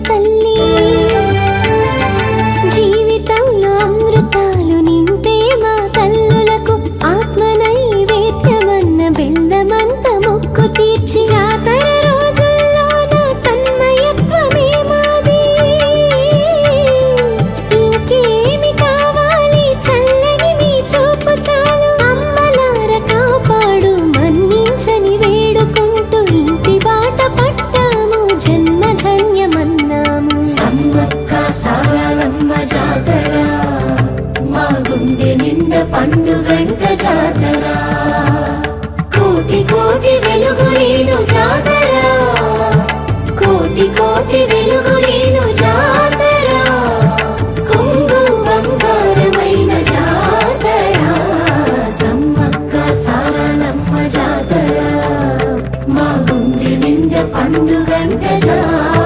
తల్లి జీవితంలో అమృతాలు నింపే మా తల్లులకు ఆత్మ నైవేద్యమన్న బెల్లమంత మొక్కు తీర్చి జాతర రోజుల్లో నా తన్మయత్వమే మాది ఇంకేమి కావాలి చల్లని మీ చూపు చాలు అమ్మలార కాపాడు మన్నించని వేడుకుంటూ ఇంటి బాట పట్టాము జన్మధన్యమన్నాము సమ్మక్క సారలమ్మ జాతర మా గుండె నిండా పండుగంట జాతర కోటి కోటి వెలుగు నేను జాతర కోటి కోటి వెలుగు నేను జాతర కొంగు బంగారమైన జాతర సమ్మక్క సారలమ్మ జాతర మా గుండె నిండా పండుగంట జాతర